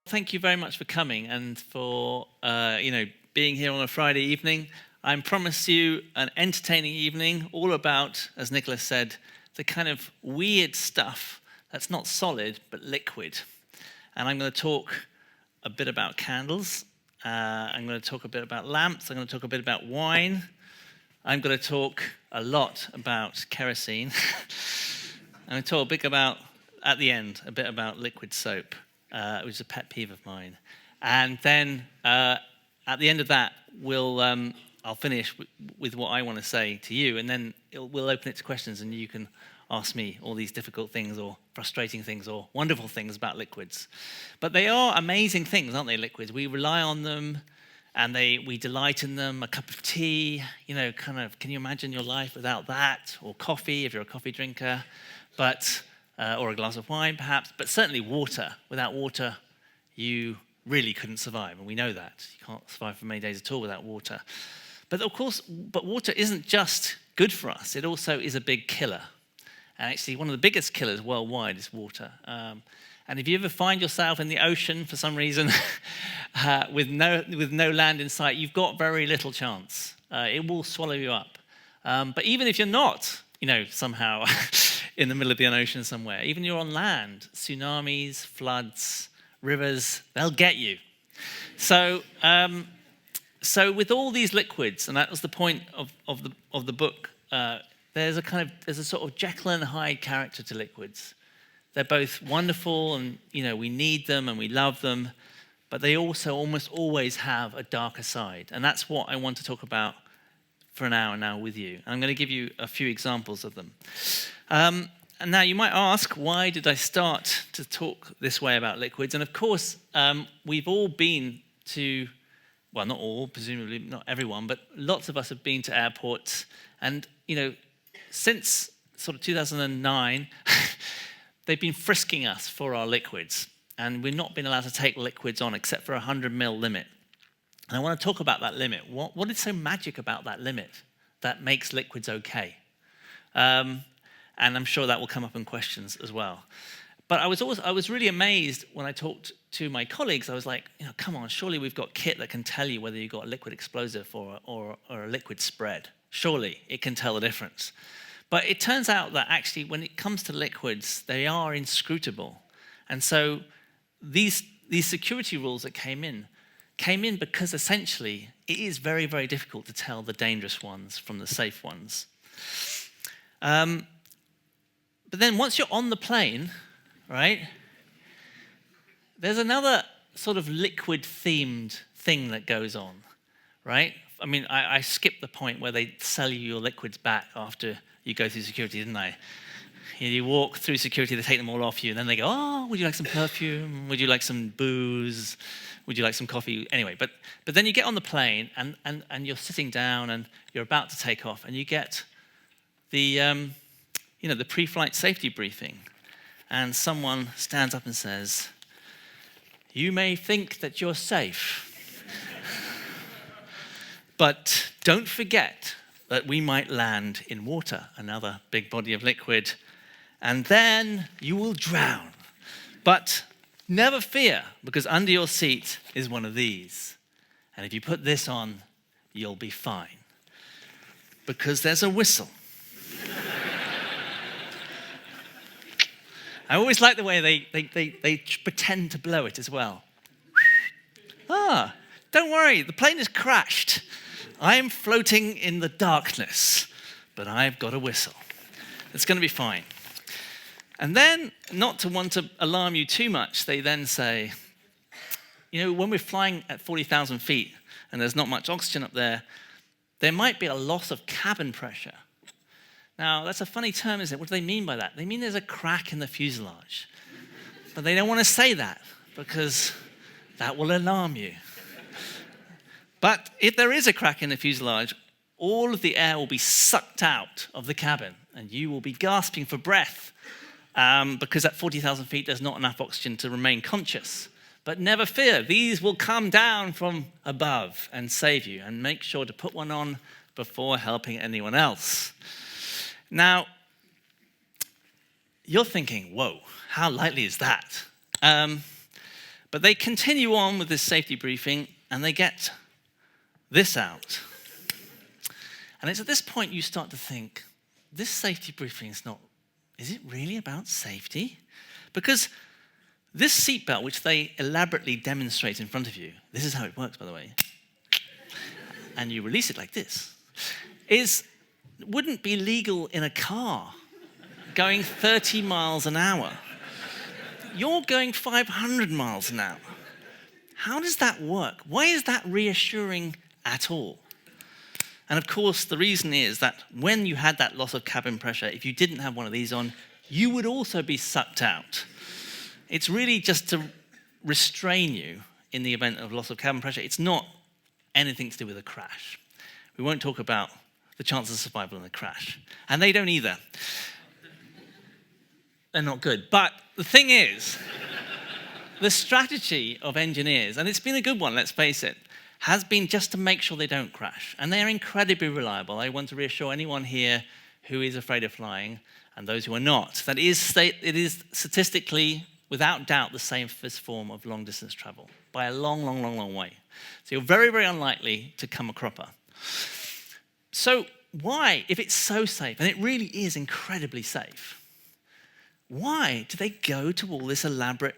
Thank you very much for coming and for being here on a Friday evening. I promise you an entertaining evening, all about, as Nicholas said, the kind of weird stuff that's not solid but liquid. And I'm going to talk a bit about candles. I'm going to talk a bit about lamps. I'm going to talk a bit about wine. I'm going to talk a lot about kerosene. I'm going to talk a bit about, at the end, a bit about liquid soap. Which is a pet peeve of mine. And then at the end of that, I'll finish with what I want to say to you, and then we'll open it to questions, and you can ask me all these difficult things or frustrating things or wonderful things about liquids. But they are amazing things, aren't they, liquids? We rely on them, and we delight in them. A cup of tea, can you imagine your life without that? Or coffee, if you're a coffee drinker. But or a glass of wine, perhaps, but certainly water. Without water, you really couldn't survive, and we know that. You can't survive for many days at all without water. But of course, water isn't just good for us, it also is a big killer. And actually, one of the biggest killers worldwide is water. And if you ever find yourself in the ocean for some reason, with no land in sight, you've got very little chance. It will swallow you up. But even if you're not, somehow in the middle of the ocean somewhere, even you're on land, tsunamis, floods, rivers, they'll get you. So with all these liquids, and that was the point of the book, there's a sort of Jekyll and Hyde character to liquids. They're both wonderful, and we need them and we love them, but they also almost always have a darker side, and that's what I want to talk about for an hour now with you. I'm going to give you a few examples of them. And now you might ask, why did I start to talk this way about liquids? And of course, we've all been to, well, not all, presumably not everyone, but lots of us have been to airports. And, since sort of 2009, they've been frisking us for our liquids. And we've not been allowed to take liquids on except for a 100 ml limit. And I want to talk about that limit. What is so magic about that limit that makes liquids okay? And I'm sure that will come up in questions as well. But I was really amazed when I talked to my colleagues. I was like, come on, surely we've got kit that can tell you whether you've got a liquid explosive or a liquid spread. Surely it can tell the difference. But it turns out that actually when it comes to liquids, they are inscrutable. And so these security rules that came in because essentially it is very, very difficult to tell the dangerous ones from the safe ones. But then once you're on the plane, right, there's another sort of liquid-themed thing that goes on, right? I mean, I skipped the point where they sell you your liquids back after you go through security, didn't I? You walk through security, they take them all off you, and then they go, oh, would you like some perfume? Would you like some booze? Would you like some coffee? Anyway, but then you get on the plane, and you're sitting down, and you're about to take off, and you get the pre-flight safety briefing, and someone stands up and says, you may think that you're safe, but don't forget that we might land in water, another big body of liquid, and then you will drown. But never fear, because under your seat is one of these. And if you put this on, you'll be fine. Because there's a whistle. I always like the way they pretend to blow it as well. Don't worry, the plane has crashed. I am floating in the darkness, but I've got a whistle. It's going to be fine. And then, not to want to alarm you too much, they then say, when we're flying at 40,000 feet and there's not much oxygen up there, there might be a loss of cabin pressure. Now, that's a funny term, isn't it? What do they mean by that? They mean there's a crack in the fuselage. But they don't want to say that because that will alarm you. But if there is a crack in the fuselage, all of the air will be sucked out of the cabin and you will be gasping for breath because at 40,000 feet there's not enough oxygen to remain conscious. But never fear, these will come down from above and save you. And make sure to put one on before helping anyone else. Now, you're thinking, whoa, how likely is that? But they continue on with this safety briefing, and they get this out. And it's at this point you start to think, this safety briefing is it really about safety? Because this seatbelt, which they elaborately demonstrate in front of you, this is how it works, by the way, and you release it like this, wouldn't be legal in a car going 30 miles an hour. You're going 500 miles an hour. How does that work? Why is that reassuring at all? And of course, the reason is that when you had that loss of cabin pressure, if you didn't have one of these on, you would also be sucked out. It's really just to restrain you in the event of loss of cabin pressure. It's not anything to do with a crash. We won't talk about the chances of survival in a crash. And they don't either. They're not good. But the thing is, the strategy of engineers, and it's been a good one, let's face it, has been just to make sure they don't crash. And they're incredibly reliable. I want to reassure anyone here who is afraid of flying, and those who are not, that it is statistically, without doubt, the safest form of long-distance travel, by a long, long, long, long way. So you're very, very unlikely to come a cropper. So why, if it's so safe, and it really is incredibly safe, why do they go to all this elaborate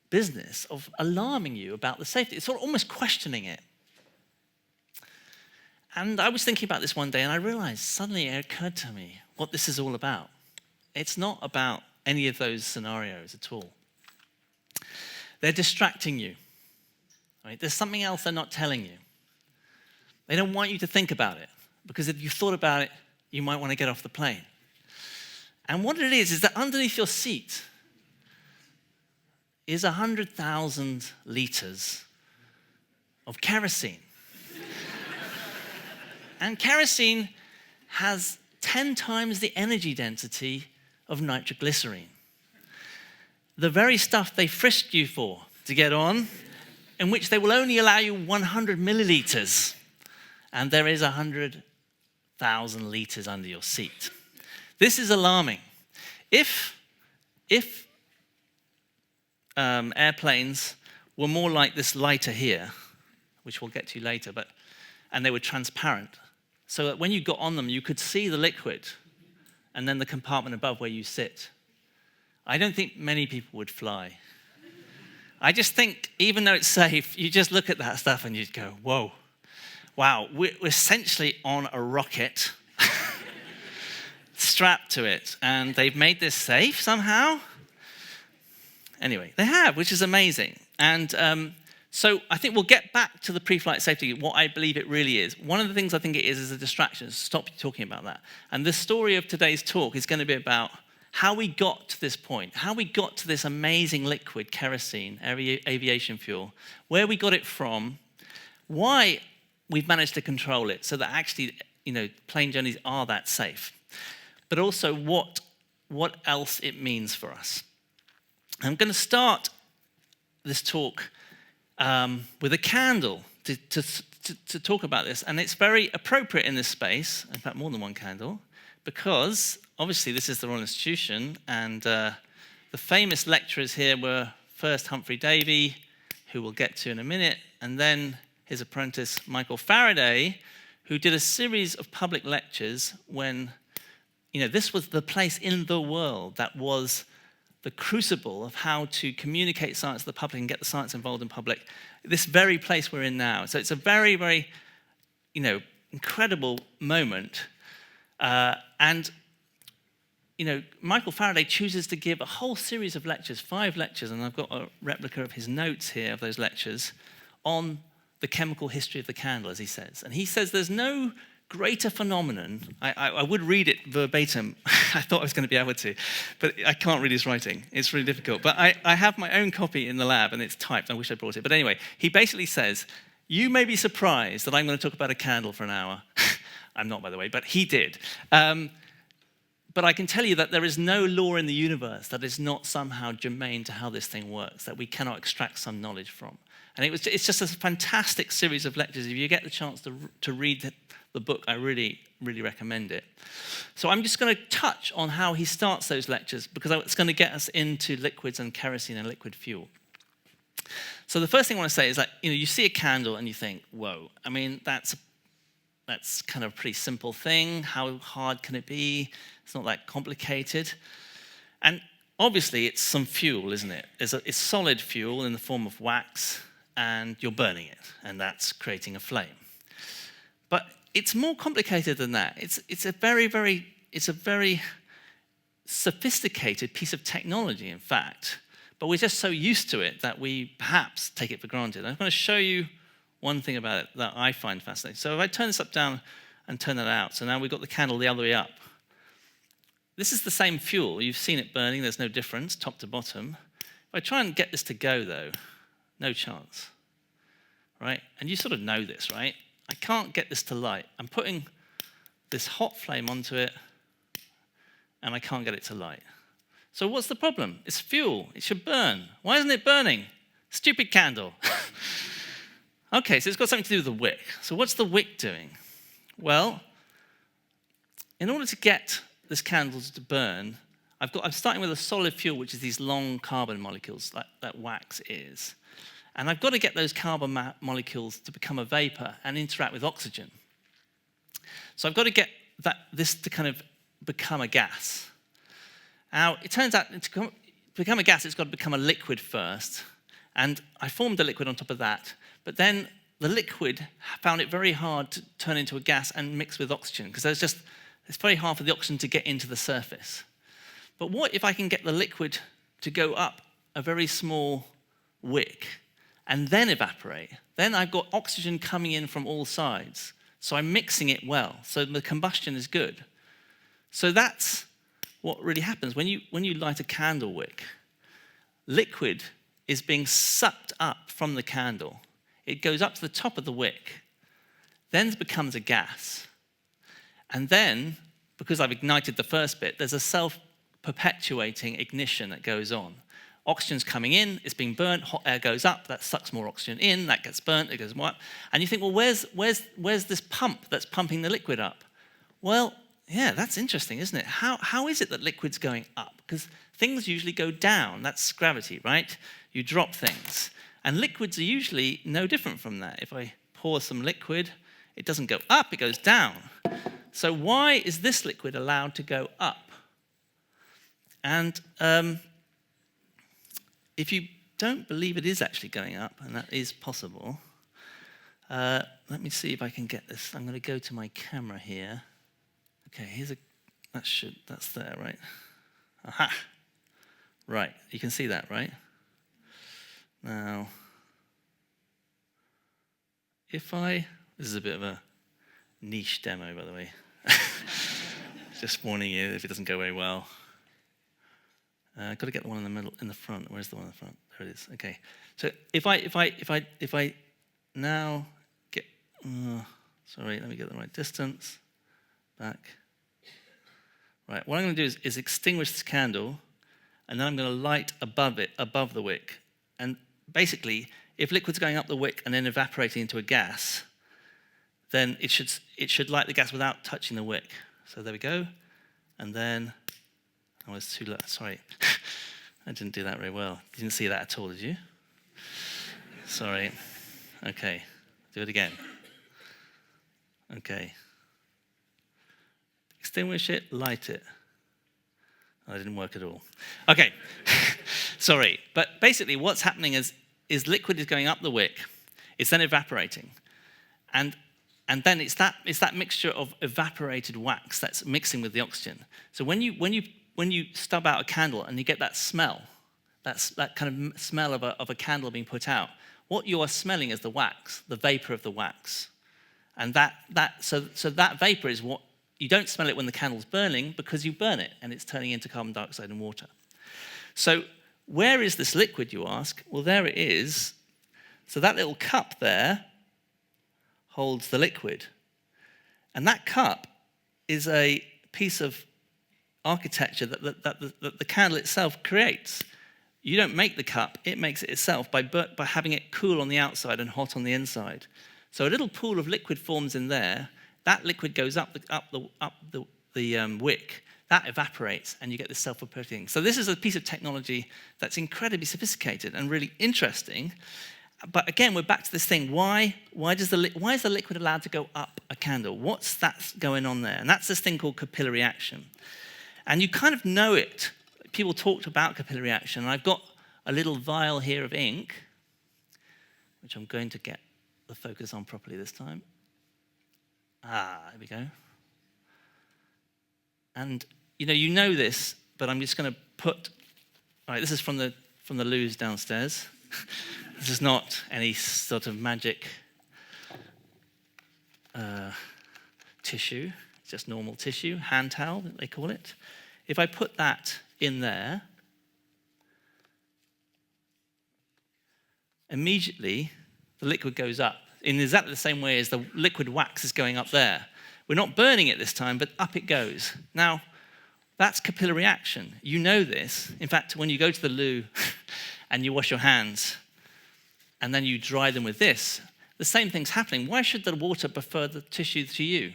business of alarming you about the safety? It's sort of almost questioning it. And I was thinking about this one day, and I realized suddenly it occurred to me what this is all about. It's not about any of those scenarios at all. They're distracting you. Right? There's something else they're not telling you. They don't want you to think about it, because if you thought about it, you might want to get off the plane. And what it is that underneath your seat is 100,000 liters of kerosene. And kerosene has 10 times the energy density of nitroglycerine. The very stuff they frisked you for to get on, in which they will only allow you 100 milliliters. And there is 100,000 liters under your seat. This is alarming. If airplanes were more like this lighter here, which we'll get to later, and they were transparent, so that when you got on them, you could see the liquid and then the compartment above where you sit, I don't think many people would fly. I just think, even though it's safe, you just look at that stuff and you'd go, whoa, wow, we're essentially on a rocket strapped to it, and they've made this safe somehow. Anyway, they have, which is amazing. And so I think we'll get back to the pre-flight safety, what I believe it really is. One of the things I think it is a distraction. Stop talking about that. And the story of today's talk is going to be about how we got to this point, how we got to this amazing liquid, kerosene, aviation fuel, where we got it from, why we've managed to control it so that actually, plane journeys are that safe, but also what else it means for us. I'm going to start this talk with a candle to talk about this, and it's very appropriate in this space, in fact more than one candle, because obviously this is the Royal Institution, and the famous lecturers here were first Humphrey Davy, who we'll get to in a minute, and then his apprentice Michael Faraday, who did a series of public lectures when, this was the place in the world that was the crucible of how to communicate science to the public and get the science involved in public, this very place we're in now. So it's a very, very, incredible moment. Michael Faraday chooses to give a whole series of lectures, 5 lectures, and I've got a replica of his notes here of those lectures, on the chemical history of the candle, as he says. And he says there's no greater phenomenon. I would read it verbatim. I thought I was going to be able to, but I can't read his writing. It's really difficult. But I have my own copy in the lab, and it's typed. I wish I brought it. But anyway, he basically says, you may be surprised that I'm going to talk about a candle for an hour. I'm not, by the way, but he did. But I can tell you that there is no law in the universe that is not somehow germane to how this thing works, that we cannot extract some knowledge from. And it's just a fantastic series of lectures. If you get the chance to read the book, I really, really recommend it. So I'm just going to touch on how he starts those lectures, because it's going to get us into liquids and kerosene and liquid fuel. So the first thing I want to say is that, you see a candle and you think, whoa, I mean, that's kind of a pretty simple thing. How hard can it be? It's not that complicated. And obviously, it's some fuel, isn't it? It's solid fuel in the form of wax, and you're burning it, and that's creating a flame. But it's more complicated than that. It's a very sophisticated piece of technology, in fact. But we're just so used to it that we perhaps take it for granted. I'm going to show you one thing about it that I find fascinating. So if I turn this up down and turn that out, so now we've got the candle the other way up. This is the same fuel. You've seen it burning. There's no difference, top to bottom. If I try and get this to go, though, no chance, right? And you sort of know this, right? I can't get this to light. I'm putting this hot flame onto it, and I can't get it to light. So what's the problem? It's fuel. It should burn. Why isn't it burning? Stupid candle. Okay, so it's got something to do with the wick. So what's the wick doing? Well, in order to get this candle to burn, I'm starting with a solid fuel, which is these long carbon molecules, like that wax is. And I've got to get those carbon molecules to become a vapor and interact with oxygen. So I've got to get this to kind of become a gas. Now, it turns out to become a gas, it's got to become a liquid first. And I formed a liquid on top of that. But then the liquid found it very hard to turn into a gas and mix with oxygen, because it's very hard for the oxygen to get into the surface. But what if I can get the liquid to go up a very small wick and then evaporate? Then I've got oxygen coming in from all sides. So I'm mixing it well. So the combustion is good. So that's what really happens. When you light a candle wick, liquid is being sucked up from the candle. It goes up to the top of the wick, then it becomes a gas. And then, because I've ignited the first bit, there's a self-perpetuating ignition that goes on. Oxygen's coming in, it's being burnt, hot air goes up, that sucks more oxygen in, that gets burnt, it goes more up. And you think, well, where's this pump that's pumping the liquid up? Well, yeah, that's interesting, isn't it? How is it that liquid's going up? Because things usually go down. That's gravity, right? You drop things. And liquids are usually no different from that. If I pour some liquid, it doesn't go up, it goes down. So why is this liquid allowed to go up? And if you don't believe it is actually going up, and that is possible, let me see if I can get this. I'm going to go to my camera here. Okay, that's there, right? Aha! Right, you can see that, right? Now, this is a bit of a niche demo, by the way. Just warning you if it doesn't go very well. I've got to get the one in the middle, in the front. Where's the one in the front? There it is. Okay. So if I now get, sorry, let me get the right distance. Back. Right. What I'm going to do is extinguish this candle, and then I'm going to light above the wick. And basically, if liquid's going up the wick and then evaporating into a gas, then it should light the gas without touching the wick. So there we go. And then, I was too low. Sorry, I didn't do that very well. You didn't see that at all, did you? Sorry. Okay, do it again. Okay. Extinguish it, light it. Oh, it didn't work at all. Okay, sorry. But basically what's happening is liquid is going up the wick. It's then evaporating. And then it's that mixture of evaporated wax that's mixing with the oxygen. So when you stub out a candle and you get that smell, that kind of smell of a candle being put out, what you are smelling is the wax, the vapor of the wax. And so that vapor is what, you don't smell it when the candle's burning because you burn it and it's turning into carbon dioxide and water. So where is this liquid, you ask? Well, there it is. So that little cup there holds the liquid. And that cup is a piece of architecture that the candle itself creates. you don't make the cup, it makes it itself by having it cool on the outside and hot on the inside. So a little pool of liquid forms in there. That liquid goes up the wick. That evaporates, and you get this self-propagating. So this is a piece of technology that's incredibly sophisticated and really interesting. But again, we're back to this thing. Why is the liquid allowed to go up a candle? What's that going on there? And that's this thing called capillary action. And you kind of know it. People talked about capillary action. And I've got a little vial here of ink, which I'm going to get the focus on properly this time. There we go. And you know this, but I'm just going to put. All right, this is from the loos downstairs. This is not any sort of magic tissue. It's just normal tissue, hand towel, they call it. If I put that in there, immediately the liquid goes up in exactly the same way as the liquid wax is going up there. We're not burning it this time, but up it goes. Now, that's capillary action. You know this. In fact, when you go to the loo and you wash your hands, and then you dry them with this, the same thing's happening. Why should the water prefer the tissue to you?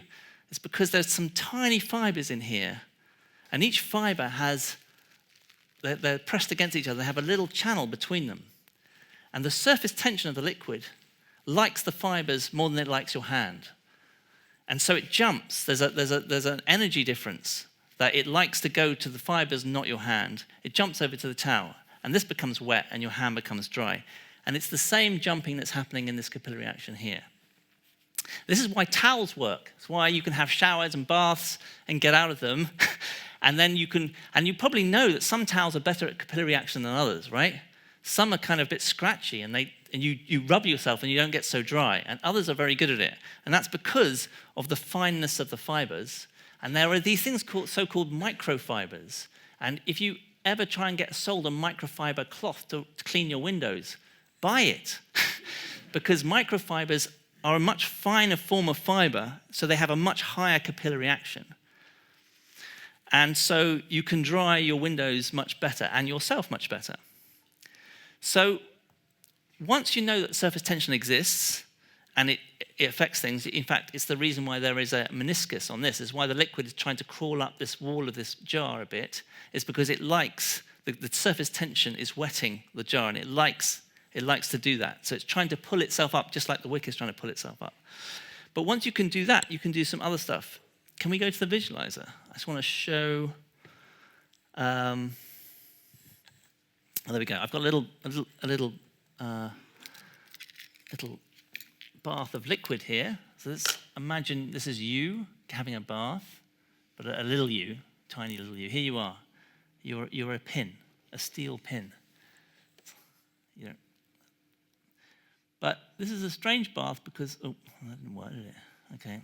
It's because there's some tiny fibers in here, and each fiber they're pressed against each other. They have a little channel between them. And the surface tension of the liquid likes the fibers more than it likes your hand. And so it jumps. There's an energy difference that it likes to go to the fibers, not your hand. It jumps over to the towel, and this becomes wet, and your hand becomes dry. And it's the same jumping that's happening in this capillary action here. This is why towels work. It's why you can have showers and baths and get out of them. And then you probably know that some towels are better at capillary action than others, right? Some are kind of a bit scratchy, and you rub yourself and you don't get so dry. And others are very good at it. And that's because of the fineness of the fibers. And there are these things called so-called microfibers. And if you ever try and get sold a microfiber cloth to clean your windows, buy it. Because microfibers are a much finer form of fiber, so they have a much higher capillary action. And so you can dry your windows much better and yourself much better. So once you know that surface tension exists and it affects things, in fact, it's the reason why there is a meniscus on this, is why the liquid is trying to crawl up this wall of this jar a bit, is because it likes, the surface tension is wetting the jar, and it likes to do that. So it's trying to pull itself up, just like the wick is trying to pull itself up. But once you can do that, you can do some other stuff. Can we go to the visualizer? I just want to show. There we go. I've got a little bath of liquid here. So imagine this is you having a bath, but a little you, tiny little you. Here you are. You're a pin, a steel pin. But this is a strange bath because, that didn't work, did it? Okay.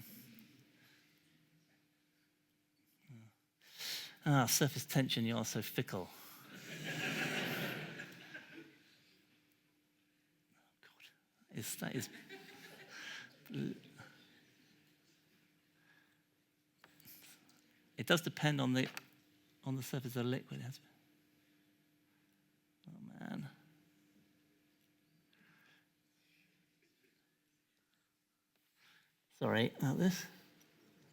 Surface tension, you're so fickle. That is. It does depend on the surface of the liquid. Oh man. Sorry about this.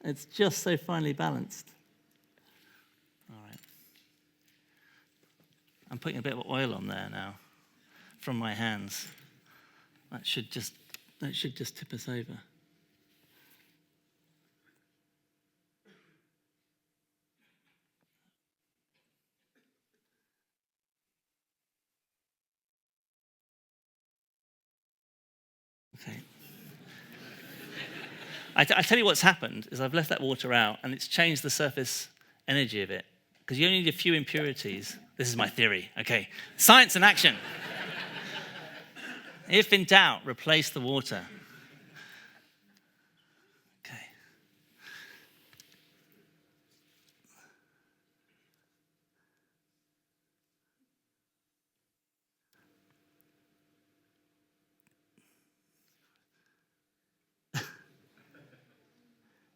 It's just so finely balanced. All right. I'm putting a bit of oil on there now from my hands. That should just tip us over. Okay. I tell you what's happened is I've left that water out and it's changed the surface energy of it because you only need a few impurities. This is my theory, okay? Science and action. If in doubt, replace the water. Okay.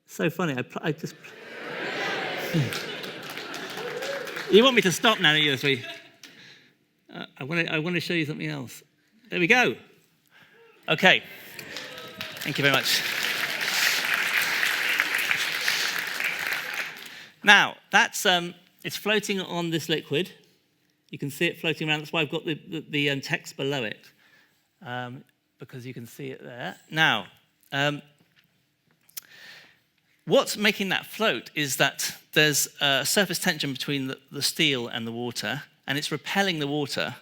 So funny. I just. You want me to stop now, you three? I want to show you something else. There we go. Okay. Thank you very much. Now, that's it's floating on this liquid. You can see it floating around. That's why I've got the text below it, because you can see it there. Now, what's making that float is that there's a surface tension between the steel and the water, and it's repelling the water.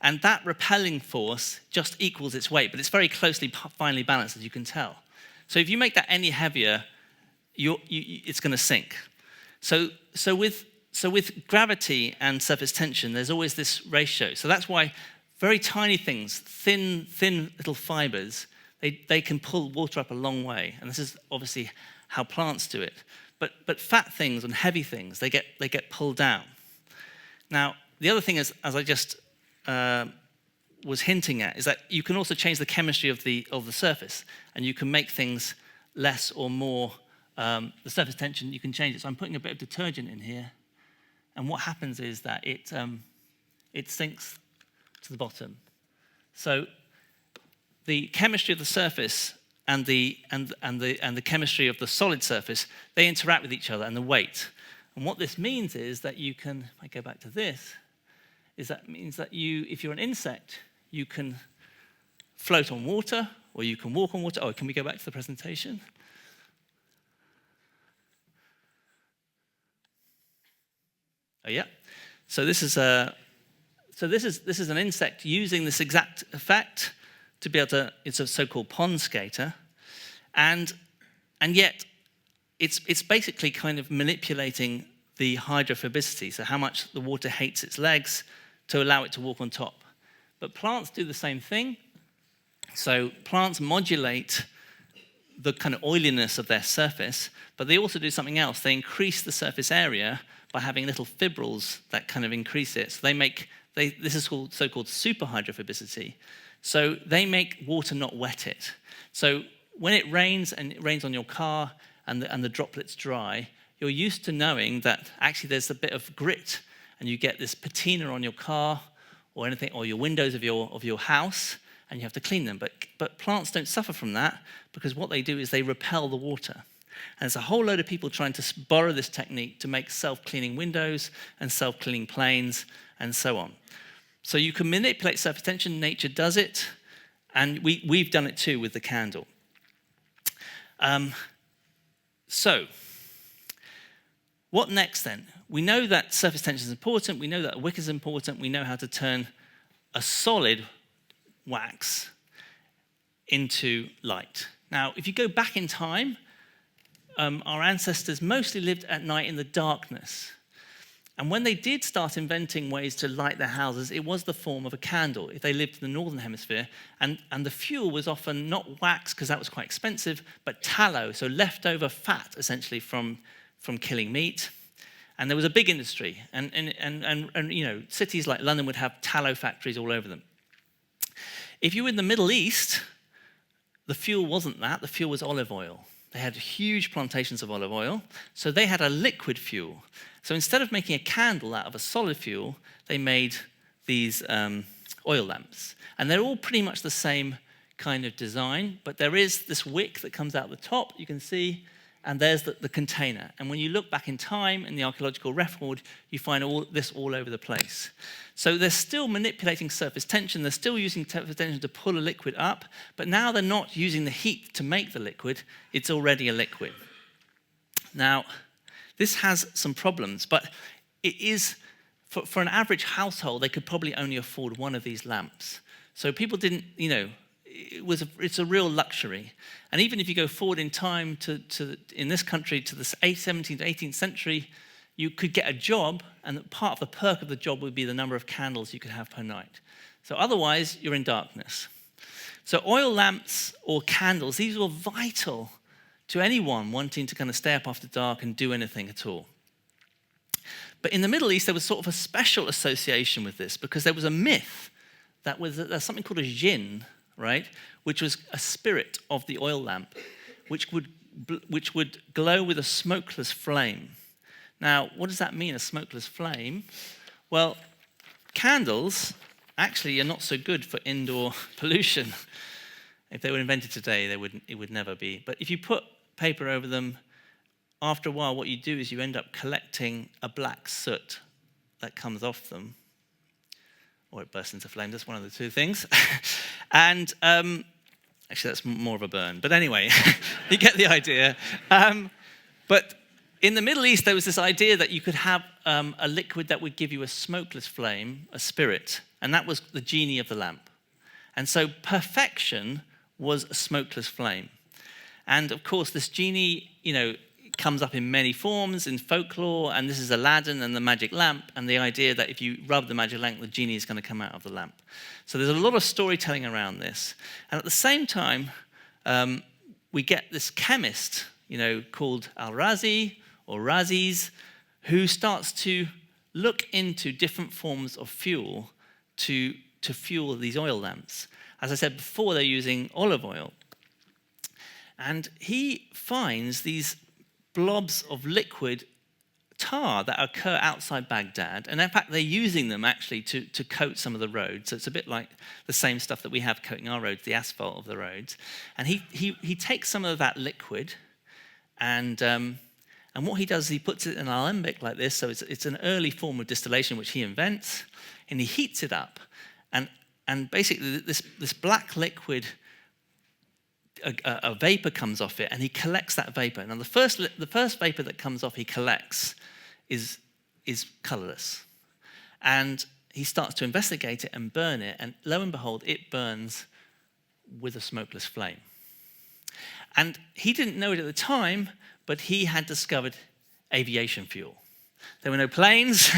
And that repelling force just equals its weight, but it's very closely, finely balanced, as you can tell. So if you make that any heavier, it's going to sink. So with gravity and surface tension, there's always this ratio. So that's why very tiny things, thin little fibers, they can pull water up a long way. And this is obviously how plants do it. But fat things and heavy things, they get pulled down. Now, the other thing is, as I just was hinting at, is that you can also change the chemistry of the surface, and you can make things less or more. The surface tension, you can change it. So I'm putting a bit of detergent in here, and what happens is that it sinks to the bottom. So the chemistry of the surface and the chemistry of the solid surface, they interact with each other and the weight. And what this means is that you can, if I go back to this, means that if you're an insect, you can float on water, or you can walk on water. Oh, can we go back to the presentation? Oh yeah. So this is an insect using this exact effect to be able to. It's a so-called pond skater, and yet it's basically kind of manipulating the hydrophobicity, so how much the water hates its legs, to allow it to walk on top. But plants do the same thing. So plants modulate the kind of oiliness of their surface, but they also do something else. They increase the surface area by having little fibrils that kind of increase it. So this is called so-called superhydrophobicity. So they make water not wet it. So when it rains, and it rains on your car, and the droplets dry, you're used to knowing that actually there's a bit of grit, and you get this patina on your car or anything, or your windows of your house, and you have to clean them. But plants don't suffer from that, because what they do is they repel the water. And there's a whole load of people trying to borrow this technique to make self-cleaning windows and self-cleaning planes and so on. So you can manipulate surface tension. Nature does it, and we've done it too with the candle. So what next then? We know that surface tension is important. We know that a wick is important. We know how to turn a solid wax into light. Now, if you go back in time, our ancestors mostly lived at night in the darkness. And when they did start inventing ways to light their houses, it was the form of a candle, if they lived in the northern hemisphere. And the fuel was often not wax, because that was quite expensive, but tallow, so leftover fat, essentially, from killing meat. And there was a big industry. And you know, cities like London would have tallow factories all over them. If you were in the Middle East, the fuel wasn't that. The fuel was olive oil. They had huge plantations of olive oil, so they had a liquid fuel. So instead of making a candle out of a solid fuel, they made these oil lamps. And they're all pretty much the same kind of design, but there is this wick that comes out the top, you can see, and there's the container. And when you look back in time in the archaeological record, you find this all over the place. So they're still manipulating surface tension, they're still using surface tension to pull a liquid up, but now they're not using the heat to make the liquid, it's already a liquid. Now, this has some problems, but it is, for an average household, they could probably only afford one of these lamps. So people didn't, you know, it's a real luxury. And even if you go forward in time in this country to the 17th to 18th century, you could get a job, and part of the perk of the job would be the number of candles you could have per night. So otherwise, you're in darkness. So oil lamps or candles, these were vital to anyone wanting to kind of stay up after dark and do anything at all. But in the Middle East, there was sort of a special association with this, because there was a myth that there's something called a jinn, right, which was a spirit of the oil lamp, which would glow with a smokeless flame. Now, what does that mean, a smokeless flame? Well, candles actually are not so good for indoor pollution. If they were invented today, it would never be. But if you put paper over them, after a while, what you do is you end up collecting a black soot that comes off them, or it bursts into flames. That's one of the two things. And actually, that's more of a burn. But anyway, you get the idea. But in the Middle East, there was this idea that you could have a liquid that would give you a smokeless flame, a spirit, and that was the genie of the lamp. And so perfection was a smokeless flame. And of course, this genie, comes up in many forms in folklore, and this is Aladdin and the magic lamp, and the idea that if you rub the magic lamp, the genie is going to come out of the lamp. So there's a lot of storytelling around this. And at the same time, we get this chemist, called Al-Razi or Razis, who starts to look into different forms of fuel to fuel these oil lamps. As I said before, they're using olive oil. And he finds these blobs of liquid tar that occur outside Baghdad. And in fact, they're using them actually to coat some of the roads. So it's a bit like the same stuff that we have coating our roads, the asphalt of the roads. And he takes some of that liquid, and what he does is he puts it in an alembic like this. So it's an early form of distillation which he invents, and he heats it up. And basically this black liquid, a vapor comes off it, and he collects that vapor. Now the first vapor that comes off he collects is colorless, and he starts to investigate it and burn it, and lo and behold, it burns with a smokeless flame. And he didn't know it at the time, but he had discovered aviation fuel. There were no planes,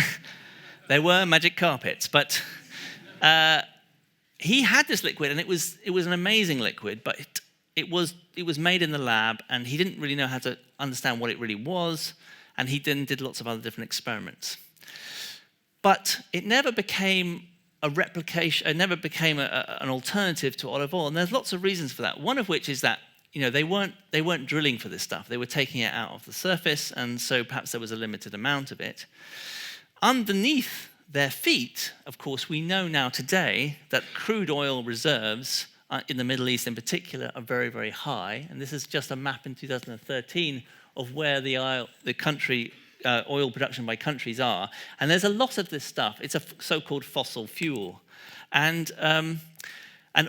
there were magic carpets, but he had this liquid, and it was an amazing liquid, but it was made in the lab, and he didn't really know how to understand what it really was, and he then did lots of other different experiments. But it never became a replication, it never became an alternative to olive oil, and there's lots of reasons for that. One of which is that they weren't drilling for this stuff. They were taking it out of the surface, and so perhaps there was a limited amount of it. Underneath their feet, of course, we know now today that crude oil reserves in the Middle East in particular are very, very high. And this is just a map in 2013 of where the country oil production by countries are. And there's a lot of this stuff. It's a so-called fossil fuel. And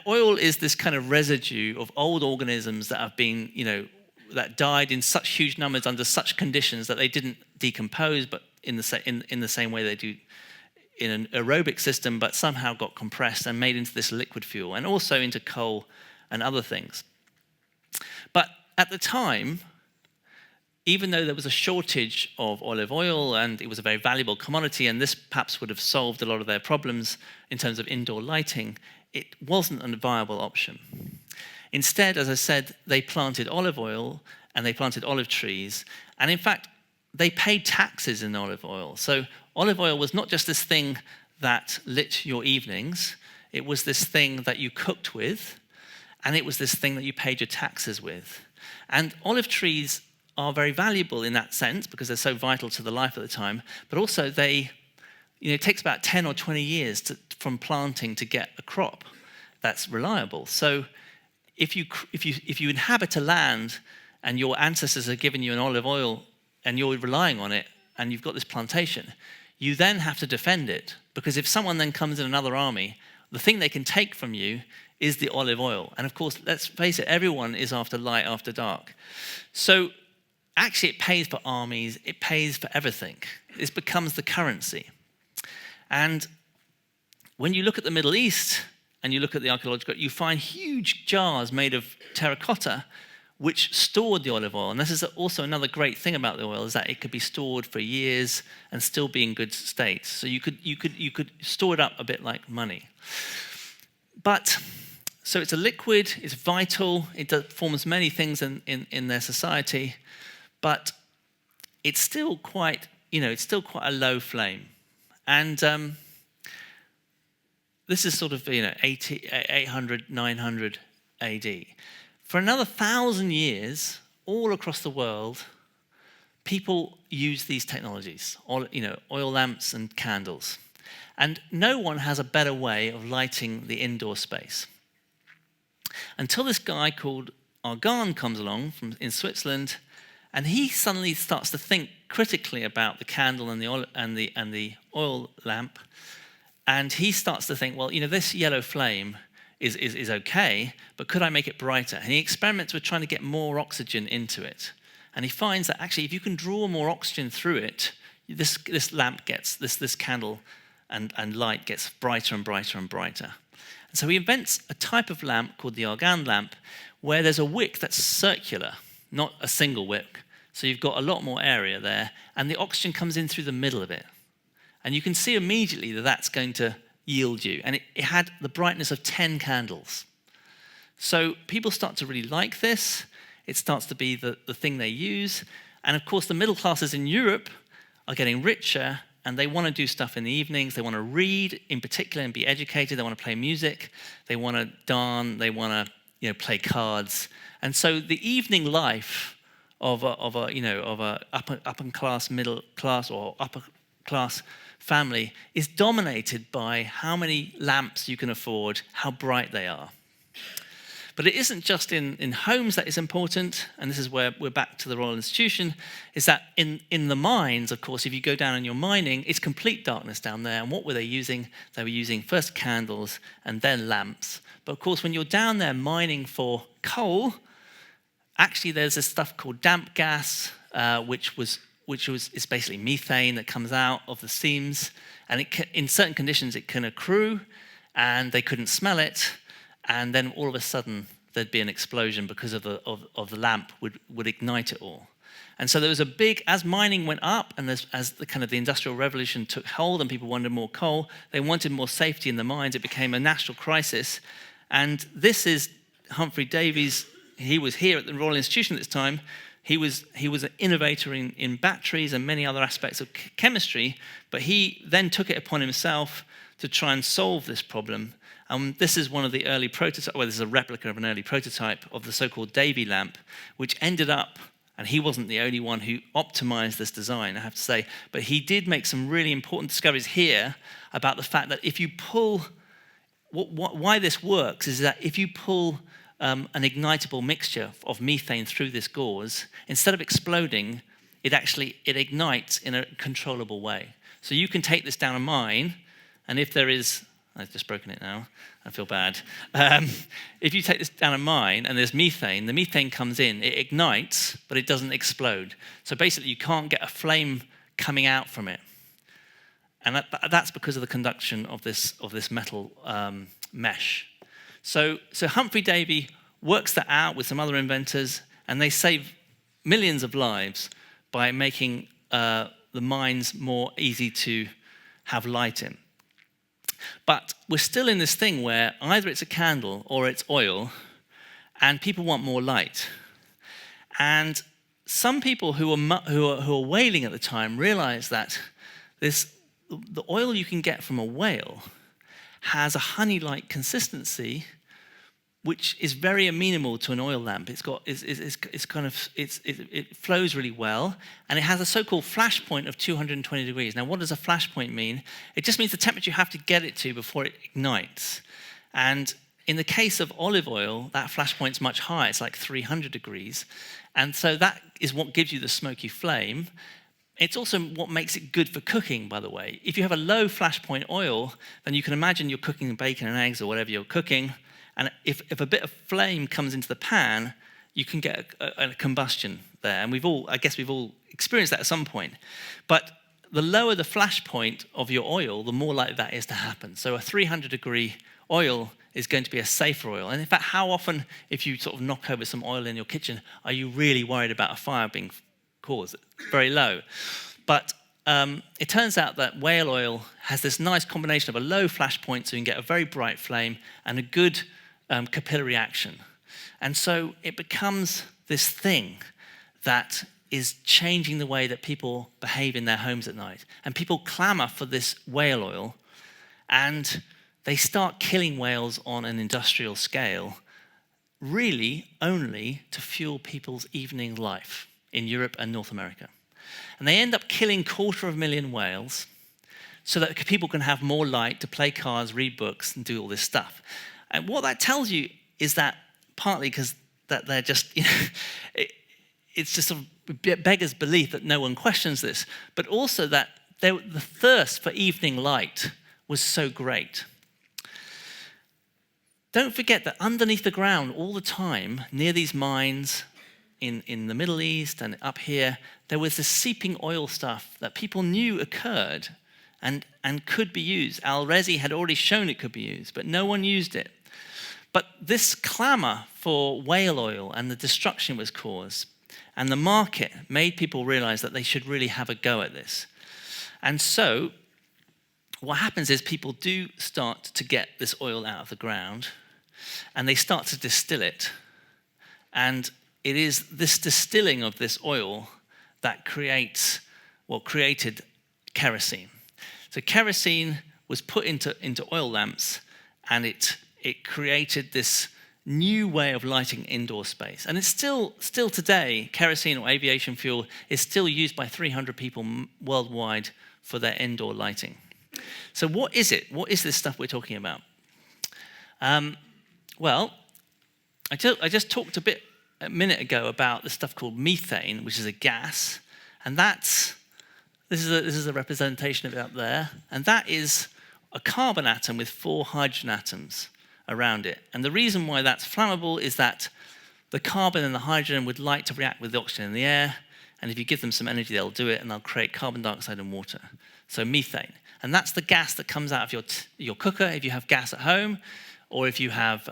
oil is this kind of residue of old organisms that have been, that died in such huge numbers under such conditions that they didn't decompose, but in the same way they do in an aerobic system, but somehow got compressed and made into this liquid fuel, and also into coal and other things. But at the time, even though there was a shortage of olive oil and it was a very valuable commodity, and this perhaps would have solved a lot of their problems in terms of indoor lighting, it wasn't a viable option. Instead, as I said, they planted olive oil and they planted olive trees, and in fact, they paid taxes in olive oil. So olive oil was not just this thing that lit your evenings, it was this thing that you cooked with, and it was this thing that you paid your taxes with. And olive trees are very valuable in that sense because they're so vital to the life at the time, but also it takes about 10 or 20 years from planting to get a crop that's reliable. So if you inhabit a land and your ancestors have given you an olive oil and you're relying on it, and you've got this plantation, you then have to defend it, because if someone then comes in another army, the thing they can take from you is the olive oil. And of course, let's face it, everyone is after light after dark. So actually it pays for armies, it pays for everything. This becomes the currency. And when you look at the Middle East and you look at the archaeological, you find huge jars made of terracotta which stored the olive oil. And this is also another great thing about the oil, is that it could be stored for years and still be in good state. So you could store it up a bit like money. But so it's a liquid, it's vital, it forms many things in their society, but it's still quite a low flame. And this is sort of 800, 900 AD. For another 1,000 years, all across the world, people use these technologies, oil lamps and candles. And no one has a better way of lighting the indoor space. Until this guy called Argon comes along in Switzerland, and he suddenly starts to think critically about the candle and the oil lamp, and he starts to think, well, this yellow flame is okay, but could I make it brighter? And he experiments with trying to get more oxygen into it. And he finds that actually if you can draw more oxygen through it, this lamp gets, this candle and light gets brighter and brighter and brighter. And so he invents a type of lamp called the Argon lamp, where there's a wick that's circular, not a single wick. So you've got a lot more area there, and the oxygen comes in through the middle of it. And you can see immediately that that's going to yield you. And it had the brightness of 10 candles. So people start to really like this. It starts to be the thing they use. And of course, the middle classes in Europe are getting richer, and they want to do stuff in the evenings. They want to read in particular and be educated. They want to play music. They want to dance. They want to play cards. And so the evening life of a upper class, middle class, or upper class family is dominated by how many lamps you can afford, how bright they are. But it isn't just in homes that is important, and this is where we're back to the Royal Institution, is that in the mines, of course, if you go down and you're mining, it's complete darkness down there. And what were they using? They were using first candles and then lamps. But of course, when you're down there mining for coal, actually there's this stuff called damp gas, which is basically methane that comes out of the seams, and in certain conditions it can accrue, and they couldn't smell it, and then all of a sudden there'd be an explosion because of the lamp would ignite it all. And so there was a big, as mining went up, and as the Industrial Revolution took hold, and people wanted more coal, they wanted more safety in the mines. It became a national crisis, and this is Humphrey Davy's. He was here at the Royal Institution at this time. He was an innovator in batteries and many other aspects of chemistry, but he then took it upon himself to try and solve this problem. This is one of the early prototypes, well, this is a replica of an early prototype of the so-called Davy lamp, which ended up, and he wasn't the only one who optimized this design, I have to say, but he did make some really important discoveries here about the fact that if you pull, why this works is that if you pull an ignitable mixture of methane through this gauze, instead of exploding, it ignites in a controllable way. So you can take this down a mine, and if there is, I've just broken it now, I feel bad. If you take this down a mine and there's methane, the methane comes in, it ignites, but it doesn't explode. So basically you can't get a flame coming out from it. And that's because of the conduction of this metal mesh. So Humphrey Davy works that out with some other inventors, and they save millions of lives by making the mines more easy to have light in. But we're still in this thing where either it's a candle or it's oil, and people want more light. And some people who are whaling at the time realized that the oil you can get from a whale has a honey-like consistency, which is very amenable to an oil lamp. It flows really well, and it has a so-called flash point of 220 degrees. Now, what does a flash point mean? It just means the temperature you have to get it to before it ignites. And in the case of olive oil, that flash point's much higher. It's like 300 degrees. And so that is what gives you the smoky flame. It's also what makes it good for cooking, by the way. If you have a low flash point oil, then you can imagine you're cooking bacon and eggs or whatever you're cooking, and if a bit of flame comes into the pan, you can get a combustion there. And I guess we've all experienced that at some point. But the lower the flash point of your oil, the more likely that is to happen. So a 300-degree oil is going to be a safer oil. And in fact, how often, if you sort of knock over some oil in your kitchen, are you really worried about a fire being caused? Very low. But it turns out that whale oil has this nice combination of a low flash point, so you can get a very bright flame, and a good capillary action. And so it becomes this thing that is changing the way that people behave in their homes at night. And people clamor for this whale oil, and they start killing whales on an industrial scale, really only to fuel people's evening life in Europe and North America. And they end up killing 250,000 whales. so that people can have more light to play cards, read books, and do all this stuff. And what that tells you is that partly because that they're just, it's just sort of beggars belief that no one questions this, but also that the thirst for evening light was so great. Don't forget that underneath the ground all the time, near these mines in the Middle East and up here, there was this seeping oil stuff that people knew occurred and could be used. Al-Rezi had already shown it could be used, but no one used it. But this clamor for whale oil and the destruction it was caused, and the market made people realize that they should really have a go at this. And so what happens is people do start to get this oil out of the ground, and they start to distill it. And it is this distilling of this oil that created kerosene. So kerosene was put into oil lamps, and it created this new way of lighting indoor space. And it's still today, kerosene or aviation fuel is still used by 300 people worldwide for their indoor lighting. So what is it? What is this stuff we're talking about? Well, I just talked a minute ago about the stuff called methane, which is a gas, and this is a representation of it up there, and that is a carbon atom with 4 hydrogen atoms around it. And the reason why that's flammable is that the carbon and the hydrogen would like to react with the oxygen in the air, and if you give them some energy, they'll do it, and they'll create carbon dioxide and water. So methane. And that's the gas that comes out of your cooker if you have gas at home, or if you have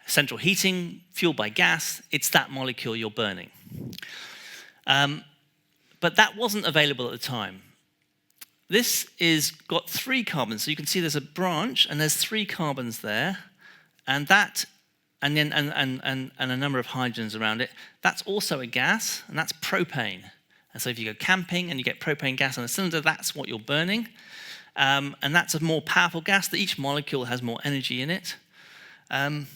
central heating fueled by gas, it's that molecule you're burning. But that wasn't available at the time. This is got 3 carbons, so you can see there's a branch and there's 3 carbons there, and a number of hydrogens around it. That's also a gas, and that's propane. And so if you go camping and you get propane gas on a cylinder, that's what you're burning. And that's a more powerful gas, that each molecule has more energy in it. And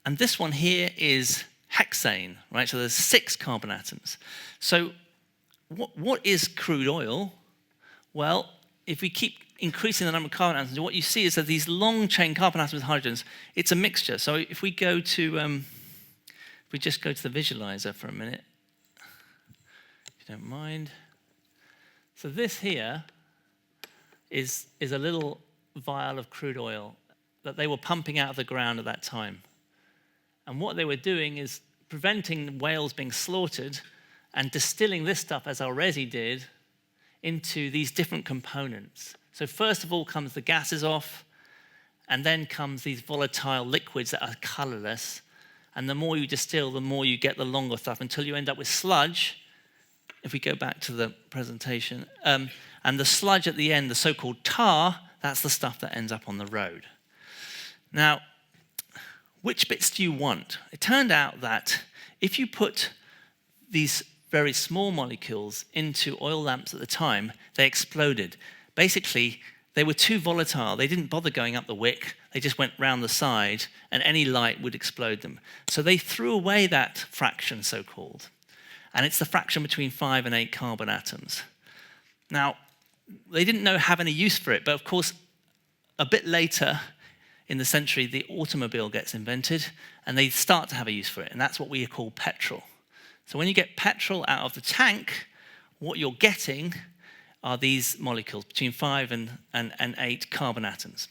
this one here is hexane, right? So there's 6 carbon atoms. So what is crude oil? Well, if we keep increasing the number of carbon atoms, what you see is that these long chain carbon atoms with hydrogens, it's a mixture. So if we go to, if we just go to the visualizer for a minute, if you don't mind. So this here is a little vial of crude oil that they were pumping out of the ground at that time. And what they were doing is preventing whales being slaughtered and distilling this stuff, as Al-Rezi did, into these different components. So first of all comes the gases off, and then comes these volatile liquids that are colorless. And the more you distill, the more you get the longer stuff, until you end up with sludge. If we go back to the presentation, and the sludge at the end, the so-called tar, that's the stuff that ends up on the road. Now, which bits do you want? It turned out that if you put these very small molecules into oil lamps at the time, they exploded. Basically, they were too volatile. They didn't bother going up the wick. They just went round the side, and any light would explode them. So they threw away that fraction, so-called. And it's the fraction between 5 and 8 carbon atoms. Now, they didn't have any use for it, but of course, a bit later in the century, the automobile gets invented, and they start to have a use for it, and that's what we call petrol. So when you get petrol out of the tank, what you're getting are these molecules between 5 and 8 carbon atoms.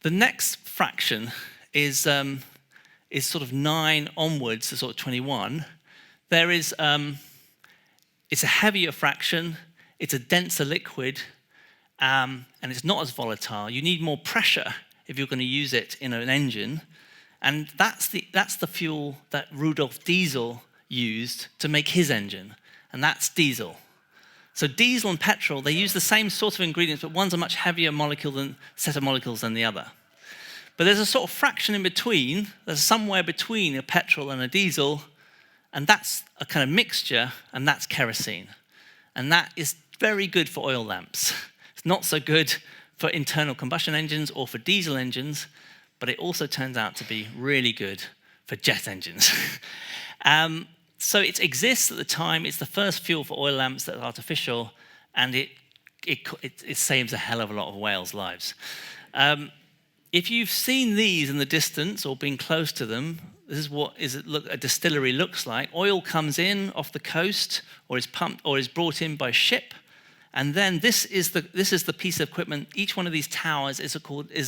The next fraction is sort of 9 onwards to sort of 21. There is, it's a heavier fraction, it's a denser liquid, and it's not as volatile. You need more pressure if you're going to use it in an engine. And that's the fuel that Rudolf Diesel used to make his engine, and that's diesel. So diesel and petrol, they use the same sort of ingredients, but one's a much heavier set of molecules than the other. But there's a sort of fraction in between, there's somewhere between a petrol and a diesel, and that's a kind of mixture, and that's kerosene. And that is very good for oil lamps. It's not so good for internal combustion engines or for diesel engines, but it also turns out to be really good for jet engines. So it exists at the time. It's the first fuel for oil lamps that's artificial, and it saves a hell of a lot of whales' lives. If you've seen these in the distance or been close to them, this is what a distillery looks like. Oil comes in off the coast, or is pumped, or is brought in by ship, and then this is the piece of equipment. Each one of these towers is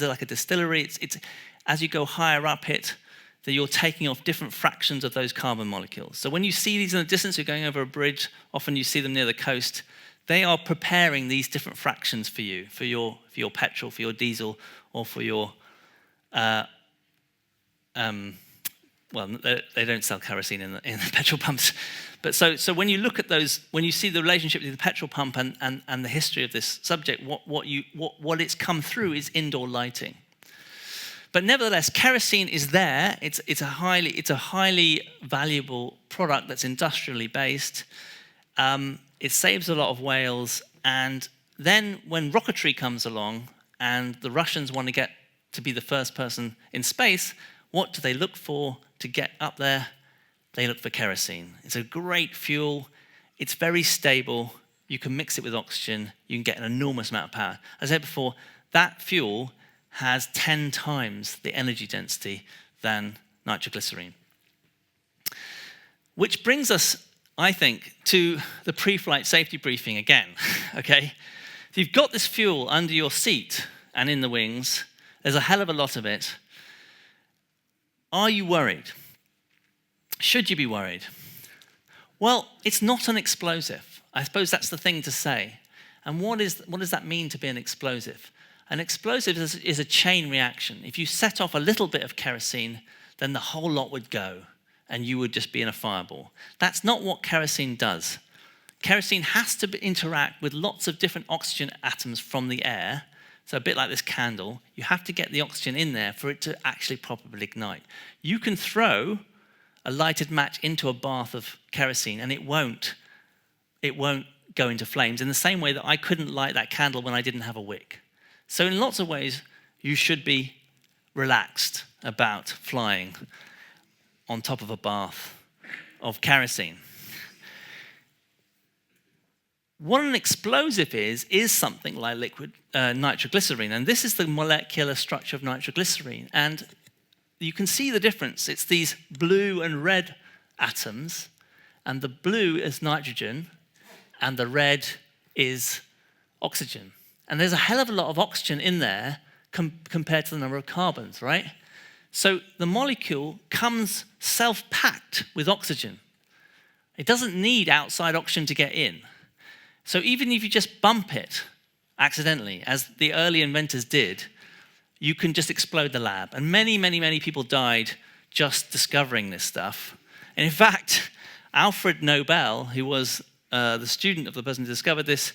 like a distillery. It's as you go higher up it, that you're taking off different fractions of those carbon molecules. So when you see these in the distance, you're going over a bridge. Often you see them near the coast. They are preparing these different fractions for you, for your petrol, for your diesel, or for your well, they don't sell kerosene in the petrol pumps. But so when you look at those, when you see the relationship between the petrol pump and the history of this subject, what it's come through is indoor lighting. But nevertheless, kerosene is there. It's a highly valuable product that's industrially based. It saves a lot of whales. And then when rocketry comes along and the Russians want to get to be the first person in space, what do they look for to get up there? They look for kerosene. It's a great fuel. It's very stable. You can mix it with oxygen. You can get an enormous amount of power. As I said before, that fuel has 10 times the energy density than nitroglycerine. Which brings us, I think, to the pre-flight safety briefing again, okay? If you've got this fuel under your seat and in the wings, there's a hell of a lot of it. Are you worried? Should you be worried? Well, it's not an explosive. I suppose that's the thing to say. And what does that mean to be an explosive? An explosive is a chain reaction. If you set off a little bit of kerosene, then the whole lot would go, and you would just be in a fireball. That's not what kerosene does. Kerosene has to interact with lots of different oxygen atoms from the air. So a bit like this candle, you have to get the oxygen in there for it to actually properly ignite. You can throw a lighted match into a bath of kerosene and it won't go into flames, in the same way that I couldn't light that candle when I didn't have a wick. So in lots of ways, you should be relaxed about flying on top of a bath of kerosene. What an explosive is something like liquid nitroglycerine. And this is the molecular structure of nitroglycerine. And you can see the difference. It's these blue and red atoms. And the blue is nitrogen. And the red is oxygen. And there's a hell of a lot of oxygen in there compared to the number of carbons, right? So the molecule comes self-packed with oxygen. It doesn't need outside oxygen to get in. So even if you just bump it accidentally, as the early inventors did, you can just explode the lab. And many, many, many people died just discovering this stuff. And in fact, Alfred Nobel, who was the student of the person who discovered this,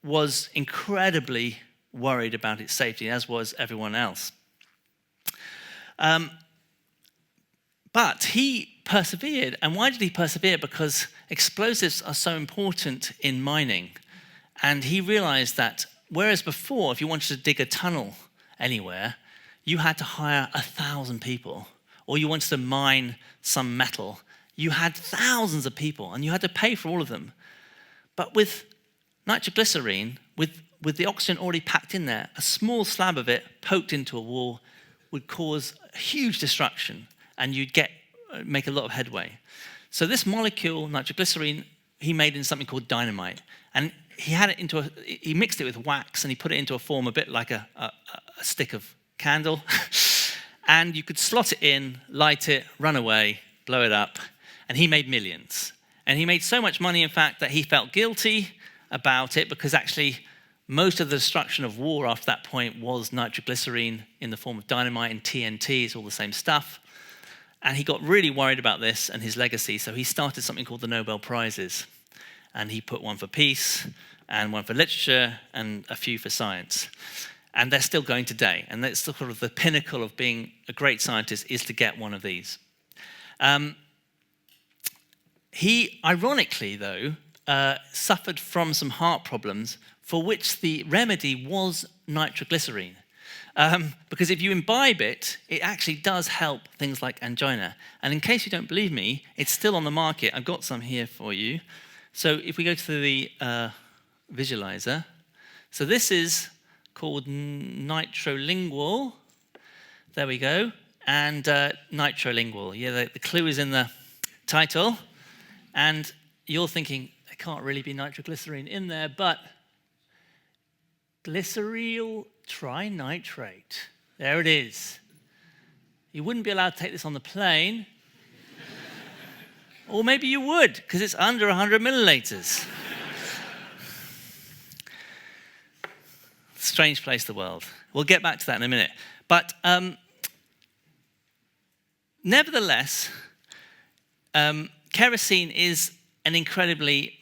was incredibly worried about its safety, as was everyone else. But he persevered. And why did he persevere? Because explosives are so important in mining. And he realized that whereas before, if you wanted to dig a tunnel anywhere, you had to hire 1,000 people, or you wanted to mine some metal, you had thousands of people, and you had to pay for all of them. But with nitroglycerine, with the oxygen already packed in there, a small slab of it poked into a wall would cause huge destruction, and you'd make a lot of headway. So this molecule, nitroglycerine, he made in something called dynamite, and he mixed it with wax, and he put it into a form a bit like a stick of candle, and you could slot it in, light it, run away, blow it up, and he made millions. And he made so much money, in fact, that he felt guilty about it, because actually most of the destruction of war after that point was nitroglycerine in the form of dynamite and TNT. It's all the same stuff. And he got really worried about this and his legacy, so he started something called the Nobel Prizes. And he put one for peace, and one for literature, and a few for science. And they're still going today. And that's sort of the pinnacle of being a great scientist, is to get one of these. He, ironically, though, suffered from some heart problems for which the remedy was nitroglycerine. Because if you imbibe it, it actually does help things like angina. And in case you don't believe me, it's still on the market. I've got some here for you. So if we go to the visualizer, so this is called nitrolingual. There we go. And nitrolingual. Yeah, the clue is in the title. And you're thinking, there can't really be nitroglycerine in there, but glyceryl trinitrate. There it is. You wouldn't be allowed to take this on the plane. Or maybe you would, because it's under 100 milliliters. Strange place, the world. We'll get back to that in a minute. But nevertheless, kerosene is an incredibly,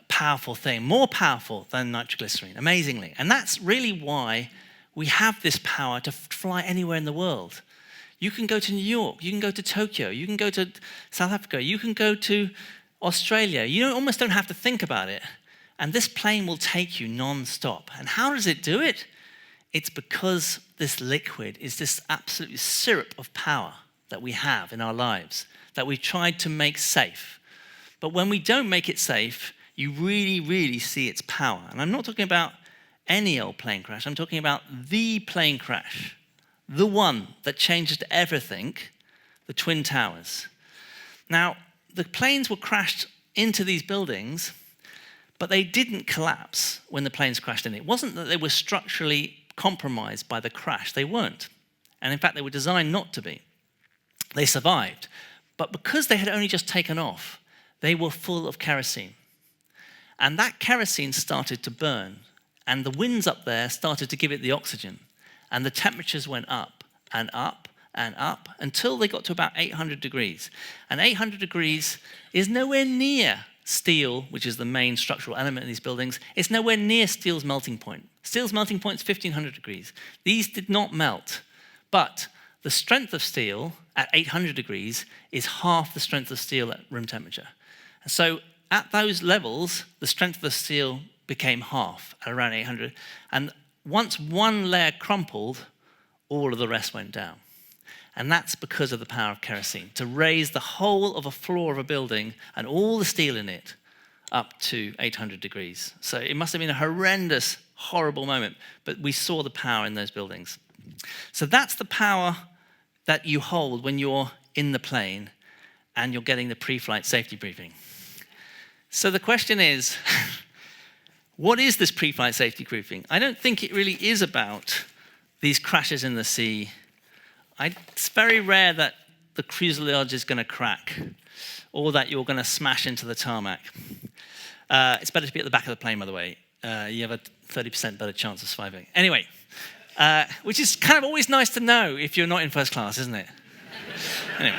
powerful thing, more powerful than nitroglycerine, amazingly. And that's really why we have this power to fly anywhere in the world. You can go to New York, you can go to Tokyo, you can go to South Africa, you can go to Australia. You almost don't have to think about it. And this plane will take you non-stop. And how does it do it? It's because this liquid is this absolute syrup of power that we have in our lives, that we've tried to make safe. But when we don't make it safe, you really, really see its power. And I'm not talking about any old plane crash. I'm talking about the plane crash, the one that changed everything, the Twin Towers. Now, the planes were crashed into these buildings, but they didn't collapse when the planes crashed in. It wasn't that they were structurally compromised by the crash. They weren't. And in fact, they were designed not to be. They survived. But because they had only just taken off, they were full of kerosene. And that kerosene started to burn. And the winds up there started to give it the oxygen. And the temperatures went up and up and up until they got to about 800 degrees. And 800 degrees is nowhere near steel, which is the main structural element in these buildings. It's nowhere near steel's melting point. Steel's melting point is 1500 degrees. These did not melt. But the strength of steel at 800 degrees is half the strength of steel at room temperature. And so at those levels, the strength of the steel became half at around 800. And once one layer crumpled, all of the rest went down. And that's because of the power of kerosene, to raise the whole of a floor of a building and all the steel in it up to 800 degrees. So it must have been a horrendous, horrible moment, but we saw the power in those buildings. So that's the power that you hold when you're in the plane and you're getting the pre-flight safety briefing. So the question is, what is this pre-flight safety briefing? I don't think it really is about these crashes in the sea. It's very rare that the fuselage is going to crack or that you're going to smash into the tarmac. It's better to be at the back of the plane, by the way. You have a 30% better chance of surviving. Anyway, which is kind of always nice to know if you're not in first class, isn't it? Anyway.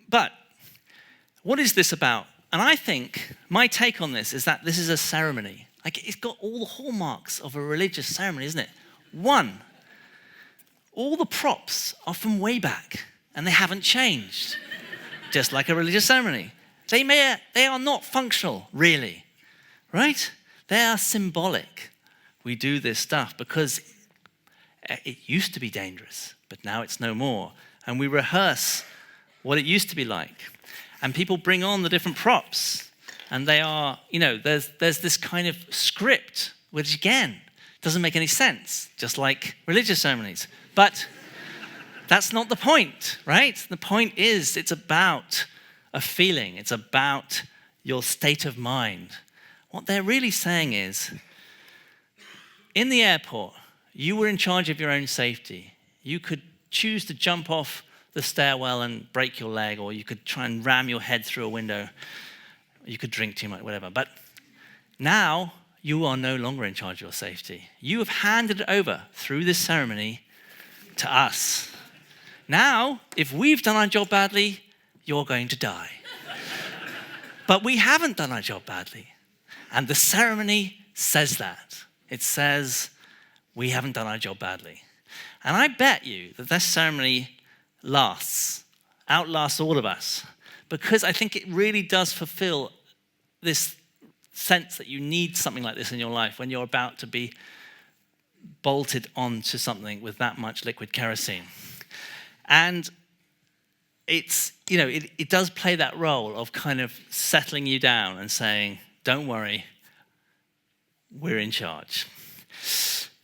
But what is this about? And I think my take on this is that this is a ceremony. Like, it's got all the hallmarks of a religious ceremony, isn't it? One, all the props are from way back and they haven't changed, just like a religious ceremony. They are not functional, really, right? They are symbolic. We do this stuff because it used to be dangerous, but now it's no more. And we rehearse what it used to be like. And people bring on the different props. And they are, there's this kind of script, which again, doesn't make any sense, just like religious ceremonies. But that's not the point, right? The point is it's about a feeling. It's about your state of mind. What they're really saying is, in the airport, you were in charge of your own safety. You could choose to jump off the stairwell and break your leg, or you could try and ram your head through a window. You could drink too much, whatever. But now you are no longer in charge of your safety. You have handed it over through this ceremony to us. Now, if we've done our job badly, you're going to die. But we haven't done our job badly. And the ceremony says that. It says we haven't done our job badly. And I bet you that this ceremony outlasts all of us, because I think it really does fulfill this sense that you need something like this in your life when you're about to be bolted onto something with that much liquid kerosene. And it does play that role of kind of settling you down and saying, don't worry, we're in charge.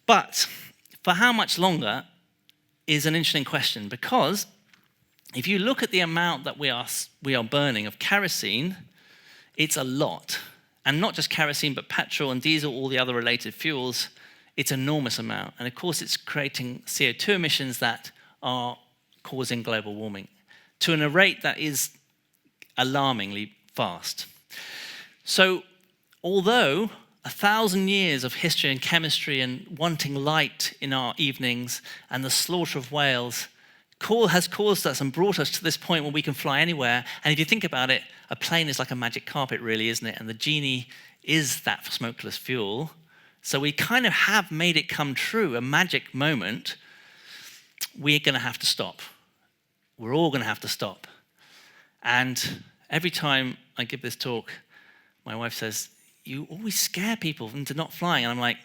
But for how much longer is an interesting question, because if you look at the amount that we are burning of kerosene, it's a lot. And not just kerosene, but petrol and diesel, all the other related fuels, it's an enormous amount. And of course, it's creating CO2 emissions that are causing global warming to a rate that is alarmingly fast. So, although 1,000 years of history and chemistry and wanting light in our evenings and the slaughter of whales has caused us and brought us to this point where we can fly anywhere. And if you think about it, a plane is like a magic carpet, really, isn't it? And the genie is that smokeless fuel. So we kind of have made it come true, a magic moment. We're going to have to stop. We're all going to have to stop. And every time I give this talk, my wife says, you always scare people into not flying. And I'm like,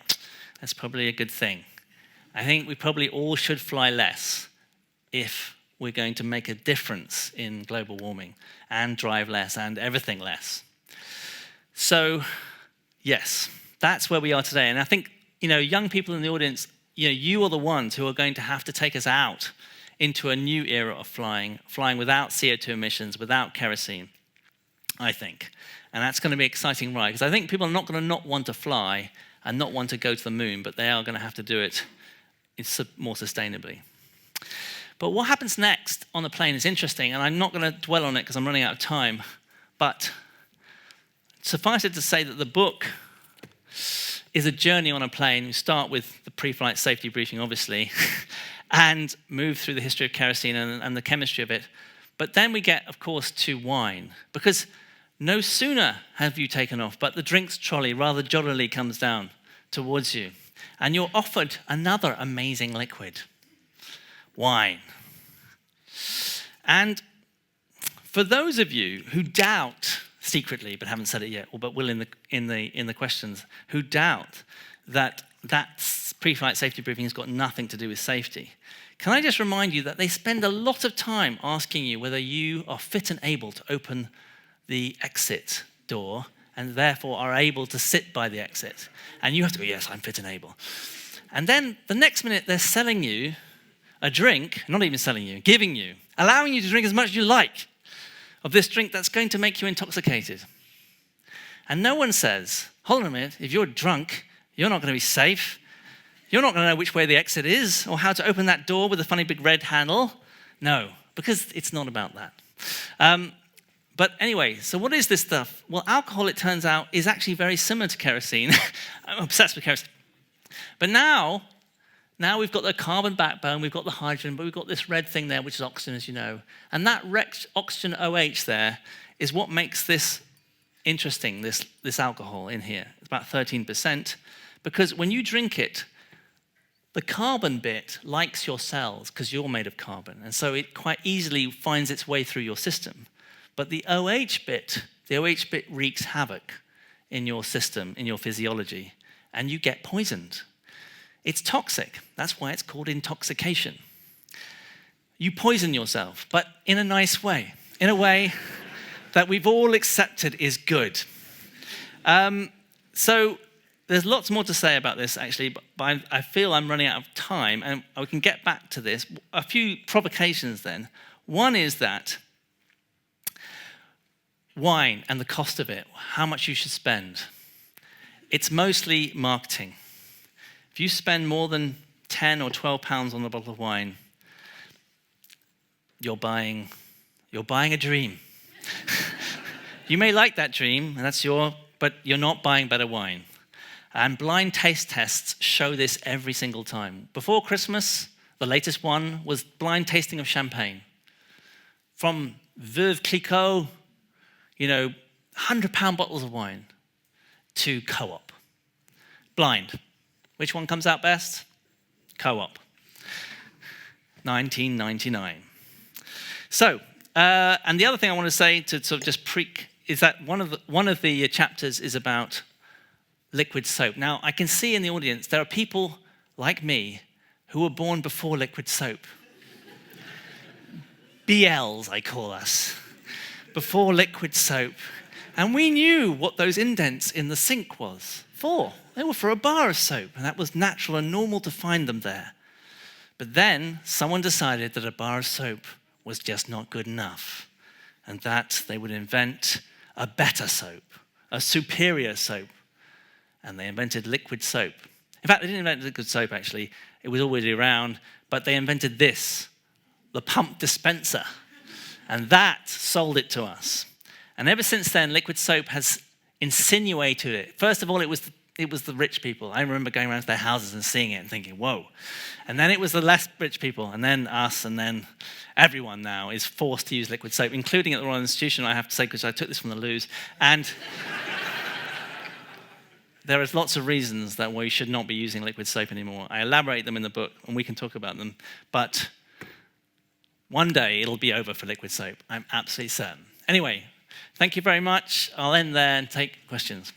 that's probably a good thing. I think we probably all should fly less if we're going to make a difference in global warming and drive less and everything less. So, yes, that's where we are today. And I think, young people in the audience, you are the ones who are going to have to take us out into a new era of flying without CO2 emissions, without kerosene, I think. And that's going to be an exciting ride, because I think people are not going to not want to fly and not want to go to the moon, but they are going to have to do it more sustainably. But what happens next on the plane is interesting, and I'm not going to dwell on it because I'm running out of time. But suffice it to say that the book is a journey on a plane. We start with the pre-flight safety briefing, obviously, and move through the history of kerosene and the chemistry of it. But then we get, of course, to wine, because no sooner have you taken off, but the drinks trolley rather jollily comes down towards you, and you're offered another amazing liquid. Wine. And for those of you who doubt secretly, but haven't said it yet, but will in the questions, who doubt that pre-flight safety briefing has got nothing to do with safety, can I just remind you that they spend a lot of time asking you whether you are fit and able to open the exit door and therefore are able to sit by the exit. And you have to go, yes, I'm fit and able. And then the next minute they're selling you a drink, not even selling you, giving you, allowing you to drink as much as you like of this drink that's going to make you intoxicated. And no one says, hold on a minute, if you're drunk, you're not going to be safe. You're not going to know which way the exit is or how to open that door with a funny big red handle. No, because it's not about that. But anyway, so what is this stuff? Well, alcohol, it turns out, is actually very similar to kerosene. I'm obsessed with kerosene. But now we've got the carbon backbone, we've got the hydrogen, but we've got this red thing there, which is oxygen, as you know. And that oxygen OH there is what makes this interesting, this alcohol in here. It's about 13%, because when you drink it, the carbon bit likes your cells because you're made of carbon, and so it quite easily finds its way through your system. But the OH bit wreaks havoc in your system, in your physiology, and you get poisoned. It's toxic. That's why it's called intoxication. You poison yourself, but in a nice way, in a way that we've all accepted is good. So there's lots more to say about this, actually, but I feel I'm running out of time, and we can get back to this. A few provocations then. One is that wine and the cost of it, how much you should spend. It's mostly marketing. If you spend more than 10 or 12 pounds on a bottle of wine, you're buying a dream. You may like that dream, and but you're not buying better wine. And blind taste tests show this every single time. Before Christmas, the latest one was blind tasting of champagne. From Veuve Clicquot, 100-pound bottles of wine, to Co-op. Blind. Which one comes out best? Co-op. 1999. So, and the other thing I want to say to sort of just is that one of the chapters is about liquid soap. Now, I can see in the audience there are people like me who were born before liquid soap. BLs, I call us, before liquid soap. And we knew what those indents in the sink was for. They were for a bar of soap, and that was natural and normal to find them there. But then someone decided that a bar of soap was just not good enough, and that they would invent a better soap, a superior soap. And they invented liquid soap. In fact, they didn't invent liquid soap, actually. It was already around, but they invented this, the pump dispenser. And that sold it to us. And ever since then, liquid soap has insinuated it. First of all, it was the rich people. I remember going around to their houses and seeing it and thinking, whoa. And then it was the less rich people, and then us, and then everyone now is forced to use liquid soap, including at the Royal Institution, I have to say, because I took this from the loos. And there is lots of reasons that we should not be using liquid soap anymore. I elaborate them in the book, and we can talk about them. But one day, it'll be over for liquid soap. I'm absolutely certain. Anyway, thank you very much. I'll end there and take questions.